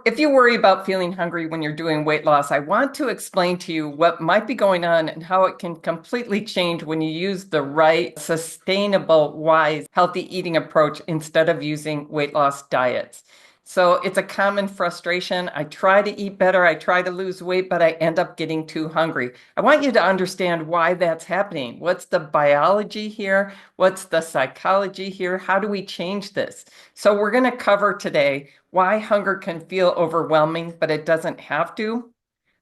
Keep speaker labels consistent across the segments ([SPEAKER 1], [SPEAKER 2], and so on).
[SPEAKER 1] If you worry about feeling hungry when you're doing weight loss, I want to explain to you what might be going on and how it can completely change when you use the right, sustainable, wise, healthy eating approach instead of using weight loss diets. So it's a common frustration. I try to eat better, I try to lose weight, but I end up getting too hungry. I want you to understand why that's happening. What's the biology here? What's the psychology here? How do we change this? So we're going to cover today why hunger can feel overwhelming, but it doesn't have to,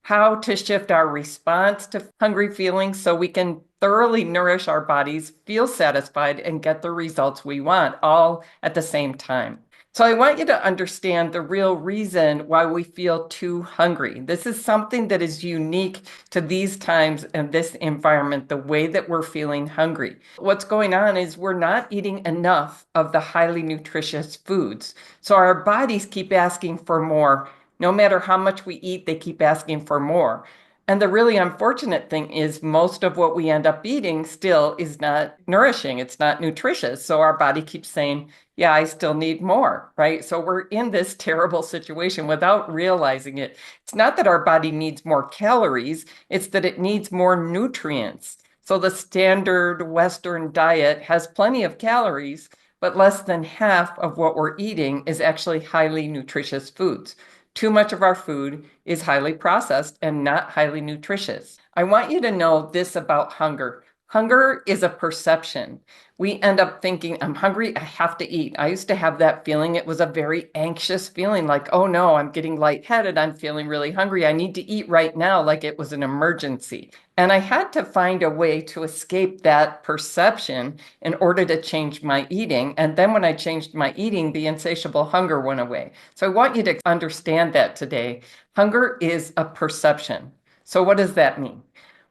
[SPEAKER 1] how to shift our response to hungry feelings so we can thoroughly nourish our bodies, feel satisfied, and get the results we want, all at the same time. So I want you to understand the real reason why we feel too hungry. This is something that is unique to these times and this environment, the way that we're feeling hungry. What's going on is we're not eating enough of the highly nutritious foods. So our bodies keep asking for more. No matter how much we eat, they keep asking for more. And the really unfortunate thing is most of what we end up eating still is not nourishing. It's not nutritious. So our body keeps saying, yeah, I still need more, right? So we're in this terrible situation without realizing it. It's not that our body needs more calories, it's that it needs more nutrients. So the standard Western diet has plenty of calories, but less than half of what we're eating is actually highly nutritious foods. Too much of our food is highly processed and not highly nutritious. I want you to know this about hunger. Hunger is a perception. We end up thinking, I'm hungry, I have to eat. I used to have that feeling. It was a very anxious feeling like, oh no, I'm getting lightheaded. I'm feeling really hungry. I need to eat right now, like it was an emergency. And I had to find a way to escape that perception in order to change my eating. And then when I changed my eating, the insatiable hunger went away. So I want you to understand that today. Hunger is a perception. So what does that mean?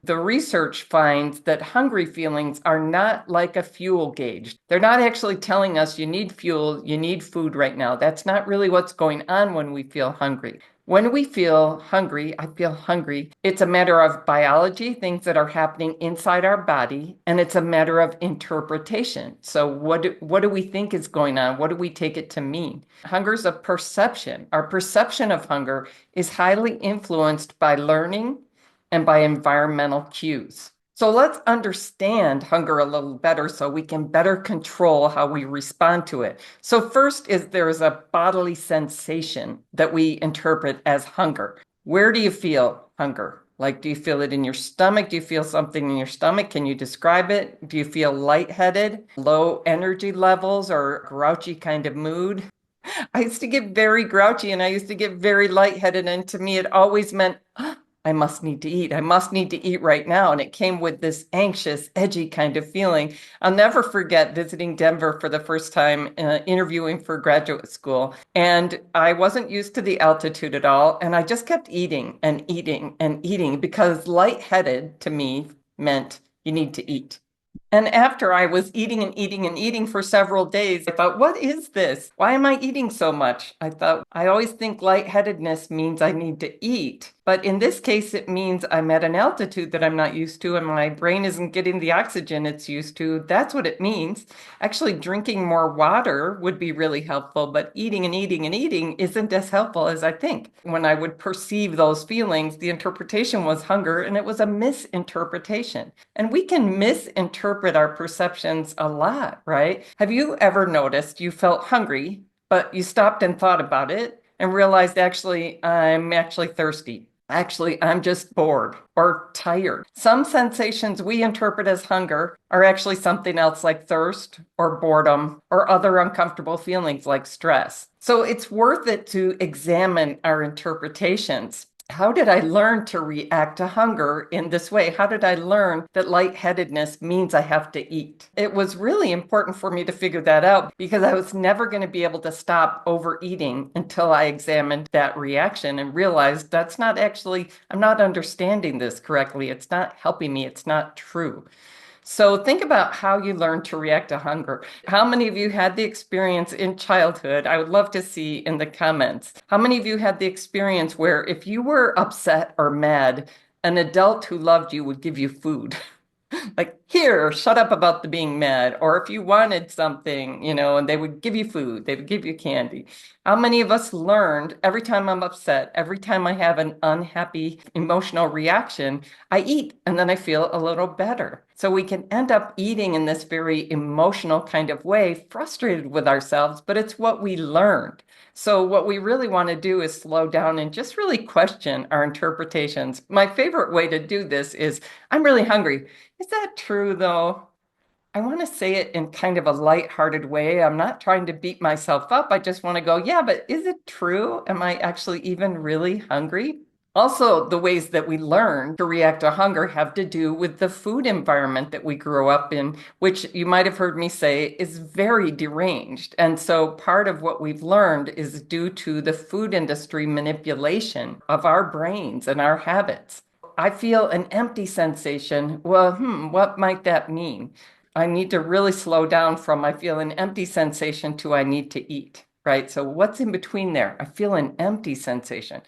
[SPEAKER 1] The research finds that hungry feelings are not like a fuel gauge. They're not actually telling us you need fuel, you need food right now. That's not really what's going on when we feel hungry. When we feel hungry, I feel hungry, it's a matter of biology, things that are happening inside our body, and it's a matter of interpretation. So what do we think is going on? What do we take it to mean? Hunger is a perception. Our perception of hunger is highly influenced by learning and by environmental cues. So let's understand hunger a little better so we can better control how we respond to it. So first is there is a bodily sensation that we interpret as hunger. Where do you feel hunger? Like, do you feel it in your stomach? Do you feel something in your stomach? Can you describe it? Do you feel lightheaded, low energy levels, or grouchy kind of mood? I used to get very grouchy and I used to get very lightheaded. And to me, it always meant, I must need to eat. I must need to eat right now. And it came with this anxious, edgy kind of feeling. I'll never forget visiting Denver for the first time, interviewing for graduate school. And I wasn't used to the altitude at all. And I just kept eating and eating and eating because lightheaded to me meant you need to eat. And after I was eating and eating and eating for several days, I thought, what is this? Why am I eating so much? I thought, I always think lightheadedness means I need to eat. But in this case, it means I'm at an altitude that I'm not used to and my brain isn't getting the oxygen it's used to. That's what it means. Actually, drinking more water would be really helpful, but eating and eating and eating isn't as helpful as I think. When I would perceive those feelings, the interpretation was hunger and it was a misinterpretation. And we can misinterpret our perceptions a lot, right? Have you ever noticed you felt hungry, but you stopped and thought about it and realized I'm actually thirsty? Actually, I'm just bored or tired. Some sensations we interpret as hunger are actually something else like thirst or boredom or other uncomfortable feelings like stress. So it's worth it to examine our interpretations. How did I learn to react to hunger in this way? How did I learn that lightheadedness means I have to eat? It was really important for me to figure that out because I was never going to be able to stop overeating until I examined that reaction and realized that's not actually, I'm not understanding this correctly. It's not helping me. It's not true. So think about how you learn to react to hunger. How many of you had the experience in childhood? I would love to see in the comments. How many of you had the experience where if you were upset or mad, an adult who loved you would give you food? Like, here, shut up about the being mad. Or if you wanted something, and they would give you food, they would give you candy. How many of us learned every time I'm upset, every time I have an unhappy emotional reaction, I eat and then I feel a little better. So we can end up eating in this very emotional kind of way, frustrated with ourselves, but it's what we learned. So what we really want to do is slow down and just really question our interpretations. My favorite way to do this is, I'm really hungry. Is that true though? I want to say it in kind of a lighthearted way. I'm not trying to beat myself up. I just want to go, yeah, but is it true? Am I actually even really hungry? Also, the ways that we learn to react to hunger have to do with the food environment that we grew up in, which you might have heard me say is very deranged. And so part of what we've learned is due to the food industry manipulation of our brains and our habits. I feel an empty sensation. Well, what might that mean? I need to really slow down from I feel an empty sensation to I need to eat, right? So what's in between there? I feel an empty sensation.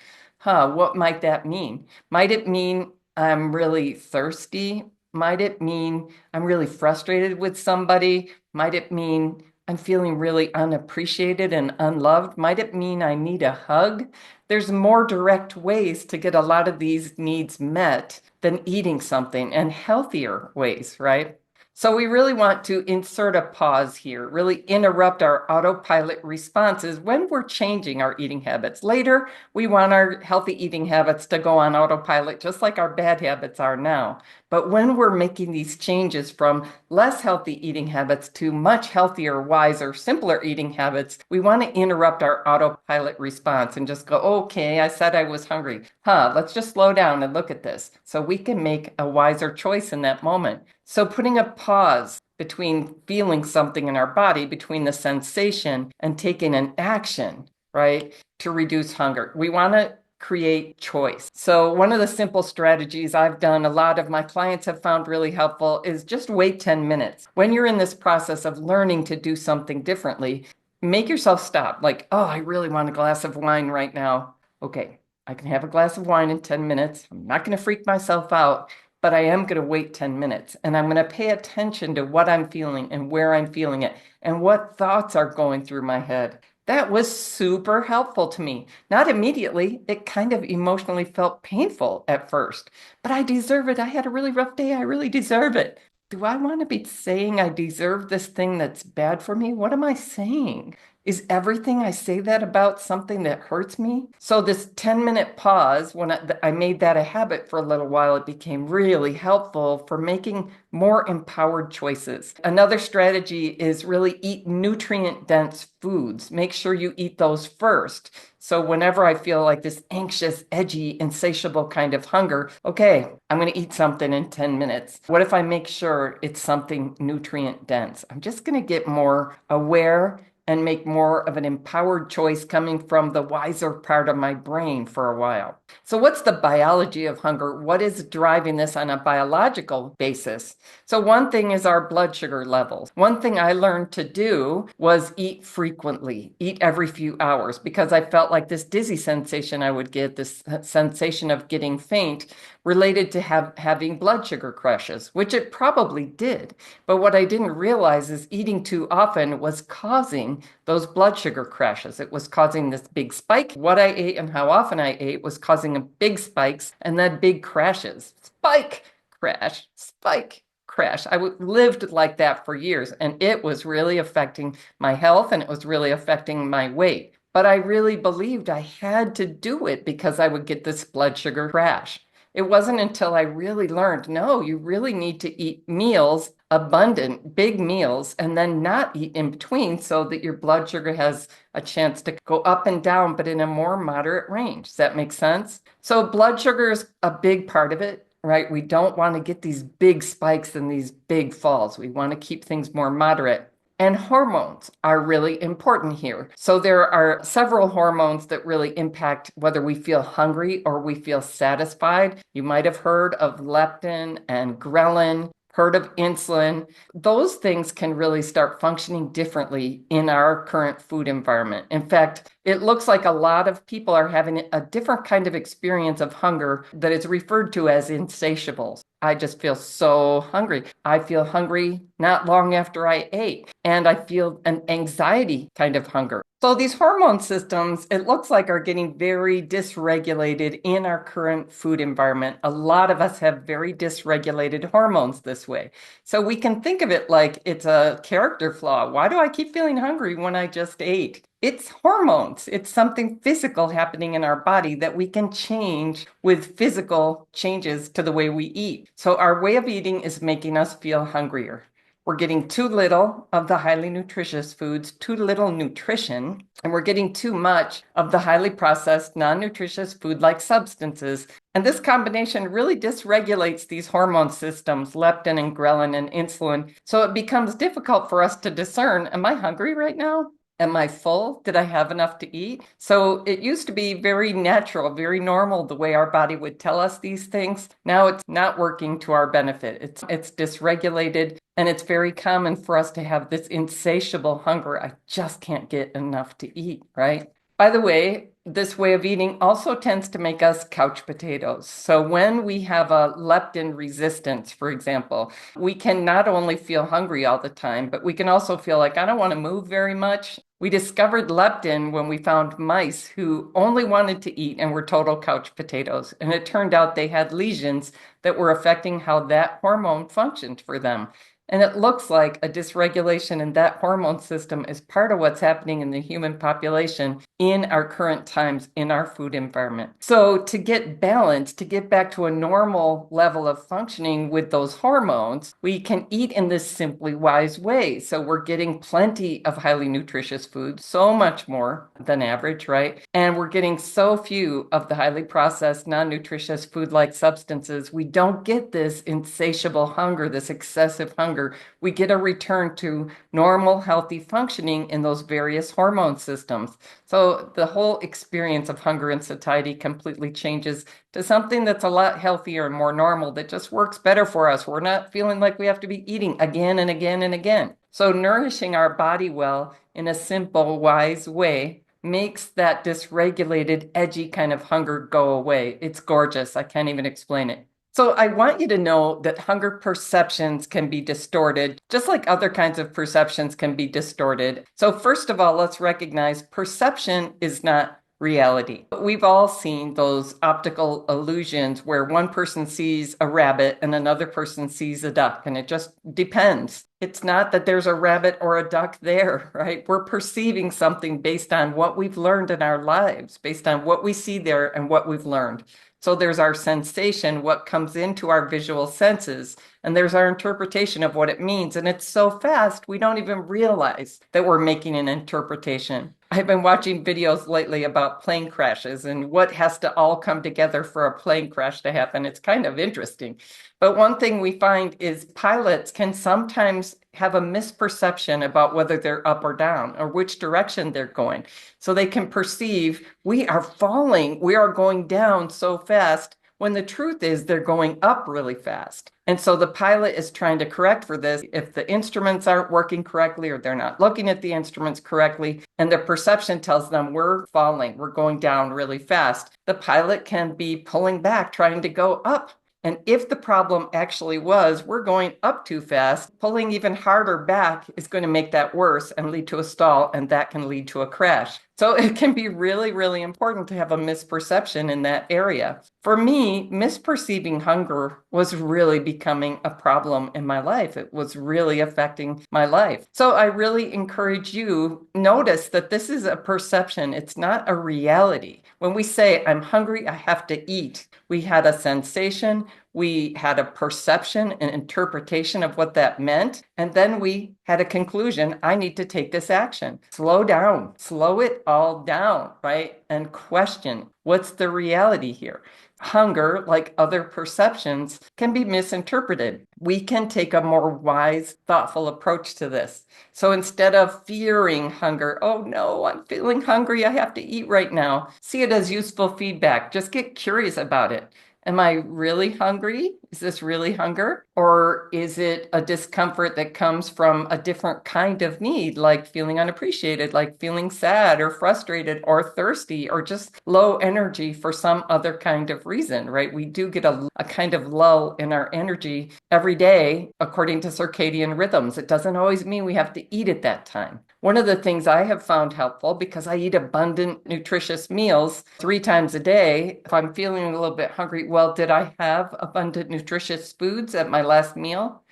[SPEAKER 1] What might that mean? Might it mean I'm really thirsty? Might it mean I'm really frustrated with somebody? Might it mean I'm feeling really unappreciated and unloved? Might it mean I need a hug? There's more direct ways to get a lot of these needs met than eating something, and healthier ways, right? So we really want to insert a pause here, really interrupt our autopilot responses when we're changing our eating habits. Later, we want our healthy eating habits to go on autopilot, just like our bad habits are now. But when we're making these changes from less healthy eating habits to much healthier, wiser, simpler eating habits, we want to interrupt our autopilot response and just go, okay, I said I was hungry. Let's just slow down and look at this so we can make a wiser choice in that moment. So putting a pause between feeling something in our body, between the sensation and taking an action, right, to reduce hunger. We want to create choice. So one of the simple strategies I've done, a lot of my clients have found really helpful, is just wait 10 minutes. When you're in this process of learning to do something differently, make yourself stop. Like, oh, I really want a glass of wine right now. Okay, I can have a glass of wine in 10 minutes. I'm not going to freak myself out, but I am going to wait 10 minutes and I'm going to pay attention to what I'm feeling and where I'm feeling it and what thoughts are going through my head. That was super helpful to me. Not immediately. It kind of emotionally felt painful at first, but I deserve it. I had a really rough day. I really deserve it. Do I want to be saying I deserve this thing that's bad for me? What am I saying? Is everything I say that about something that hurts me? So this 10-minute pause, when I made that a habit for a little while, it became really helpful for making more empowered choices. Another strategy is really eat nutrient-dense foods. Make sure you eat those first. So whenever I feel like this anxious, edgy, insatiable kind of hunger, okay, I'm going to eat something in 10 minutes. What if I make sure it's something nutrient dense? I'm just going to get more aware and make more of an empowered choice coming from the wiser part of my brain for a while. So what's the biology of hunger? What is driving this on a biological basis? So one thing is our blood sugar levels. One thing I learned to do was eat frequently, eat every few hours, because I felt like this dizzy sensation I would get, this sensation of getting faint, related to having blood sugar crashes, which it probably did. But what I didn't realize is eating too often was causing those blood sugar crashes. It was causing this big spike. What I ate and how often I ate was causing big spikes and then big crashes. Spike, crash, spike, crash. I lived like that for years, and it was really affecting my health and it was really affecting my weight. But I really believed I had to do it because I would get this blood sugar crash. It wasn't until I really learned, no, you really need to eat meals, abundant, big meals, and then not eat in between so that your blood sugar has a chance to go up and down, but in a more moderate range. Does that make sense? So blood sugar is a big part of it, right? We don't want to get these big spikes and these big falls. We want to keep things more moderate. And hormones are really important here. So there are several hormones that really impact whether we feel hungry or we feel satisfied. You might have heard of leptin and ghrelin, heard of insulin. Those things can really start functioning differently in our current food environment. In fact, It looks like a lot of people are having a different kind of experience of hunger that is referred to as insatiables. I just feel so hungry. I feel hungry not long after I ate, and I feel an anxiety kind of hunger. So these hormone systems, it looks like, are getting very dysregulated in our current food environment. A lot of us have very dysregulated hormones this way. So we can think of it like it's a character flaw. Why do I keep feeling hungry when I just ate? It's hormones. It's something physical happening in our body that we can change with physical changes to the way we eat. So our way of eating is making us feel hungrier. We're getting too little of the highly nutritious foods, too little nutrition, and we're getting too much of the highly processed, non-nutritious food-like substances. And this combination really dysregulates these hormone systems, leptin and ghrelin and insulin. So it becomes difficult for us to discern, am I hungry right now? Am I full? Did I have enough to eat? So it used to be very natural, very normal, the way our body would tell us these things. Now it's not working to our benefit. It's dysregulated, and it's very common for us to have this insatiable hunger. I just can't get enough to eat, right? By the way, this way of eating also tends to make us couch potatoes. So when we have a leptin resistance, for example, we can not only feel hungry all the time, but we can also feel like I don't want to move very much. We discovered leptin when we found mice who only wanted to eat and were total couch potatoes. And it turned out they had lesions that were affecting how that hormone functioned for them. And it looks like a dysregulation in that hormone system is part of what's happening in the human population in our current times in our food environment. So to get balanced, to get back to a normal level of functioning with those hormones, we can eat in this simply wise way. So we're getting plenty of highly nutritious food, so much more than average, right? And we're getting so few of the highly processed, non-nutritious food-like substances. We don't get this insatiable hunger, this excessive hunger. We get a return to normal, healthy functioning in those various hormone systems. So the whole experience of hunger and satiety completely changes to something that's a lot healthier and more normal, that just works better for us. We're not feeling like we have to be eating again and again and again. So nourishing our body well in a simple, wise way makes that dysregulated, edgy kind of hunger go away. It's gorgeous. I can't even explain it. So I want you to know that hunger perceptions can be distorted, just like other kinds of perceptions can be distorted. So first of all, let's recognize perception is not reality. We've all seen those optical illusions where one person sees a rabbit and another person sees a duck, and it just depends. It's not that there's a rabbit or a duck there, right? We're perceiving something based on what we've learned in our lives, based on what we see there and what we've learned. So there's our sensation, what comes into our visual senses, and there's our interpretation of what it means. And it's so fast, we don't even realize that we're making an interpretation. I've been watching videos lately about plane crashes and what has to all come together for a plane crash to happen. It's kind of interesting. But one thing we find is pilots can sometimes have a misperception about whether they're up or down or which direction they're going. So they can perceive we are falling, we are going down so fast, when the truth is they're going up really fast. And so the pilot is trying to correct for this. If the instruments aren't working correctly or they're not looking at the instruments correctly, and their perception tells them we're falling, we're going down really fast, the pilot can be pulling back, trying to go up. And if the problem actually was we're going up too fast, pulling even harder back is going to make that worse and lead to a stall, and that can lead to a crash. So it can be really, really important to have a misperception in that area. For me, misperceiving hunger was really becoming a problem in my life. It was really affecting my life. So I really encourage you, notice that this is a perception. It's not a reality. When we say, I'm hungry, I have to eat, we had a sensation, we had a perception, an interpretation of what that meant, and then we had a conclusion, I need to take this action. Slow down, slow it all down, right? And question, what's the reality here? Hunger, like other perceptions, can be misinterpreted. We can take a more wise, thoughtful approach to this. So instead of fearing hunger, oh no, I'm feeling hungry, I have to eat right now, see it as useful feedback. Just get curious about it. Am I really hungry? Is this really hunger? Or is it a discomfort that comes from a different kind of need, like feeling unappreciated, like feeling sad or frustrated or thirsty or just low energy for some other kind of reason, right? We do get a kind of lull in our energy every day according to circadian rhythms. It doesn't always mean we have to eat at that time. One of the things I have found helpful, because I eat abundant, nutritious meals 3 times a day, if I'm feeling a little bit hungry, well, did I have abundant, nutritious foods at my last meal?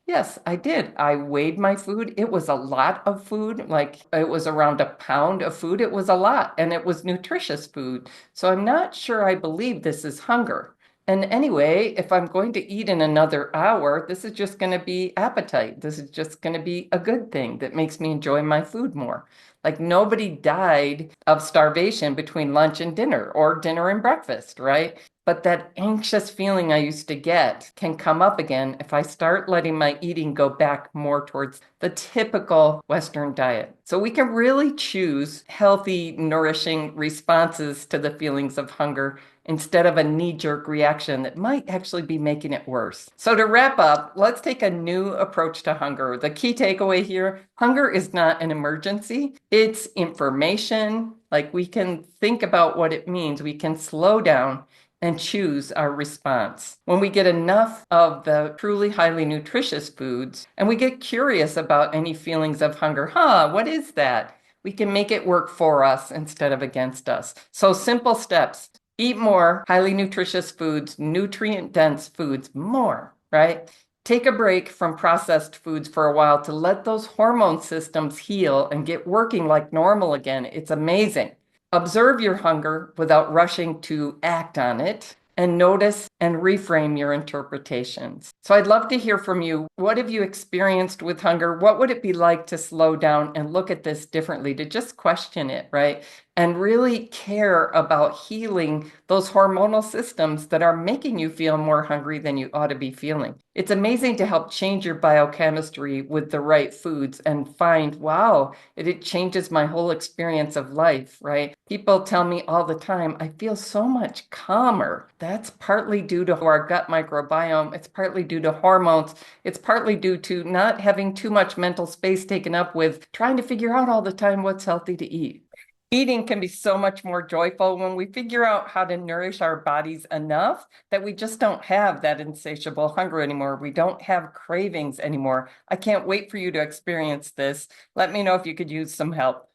[SPEAKER 1] Yes, I did. I weighed my food. It was a lot of food, like it was around a pound of food. It was a lot, and it was nutritious food. So I'm not sure I believe this is hunger. And anyway, if I'm going to eat in another hour, this is just going to be appetite. This is just going to be a good thing that makes me enjoy my food more. Like nobody died of starvation between lunch and dinner or dinner and breakfast, right? But that anxious feeling I used to get can come up again if I start letting my eating go back more towards the typical Western diet. So we can really choose healthy, nourishing responses to the feelings of hunger instead of a knee-jerk reaction that might actually be making it worse. So to wrap up, let's take a new approach to hunger. The key takeaway here, hunger is not an emergency. It's information. Like we can think about what it means. We can slow down and choose our response. When we get enough of the truly highly nutritious foods and we get curious about any feelings of hunger, what is that? We can make it work for us instead of against us. So simple steps. Eat more highly nutritious foods, nutrient-dense foods, more, right? Take a break from processed foods for a while to let those hormone systems heal and get working like normal again. It's amazing. Observe your hunger without rushing to act on it, and notice and reframe your interpretations. So I'd love to hear from you. What have you experienced with hunger? What would it be like to slow down and look at this differently, to just question it, right? And really care about healing those hormonal systems that are making you feel more hungry than you ought to be feeling. It's amazing to help change your biochemistry with the right foods and find, wow, it changes my whole experience of life, right? People tell me all the time, I feel so much calmer. That's partly due to our gut microbiome. It's partly due to hormones. It's partly due to not having too much mental space taken up with trying to figure out all the time what's healthy to eat. Eating can be so much more joyful when we figure out how to nourish our bodies enough that we just don't have that insatiable hunger anymore. We don't have cravings anymore. I can't wait for you to experience this. Let me know if you could use some help.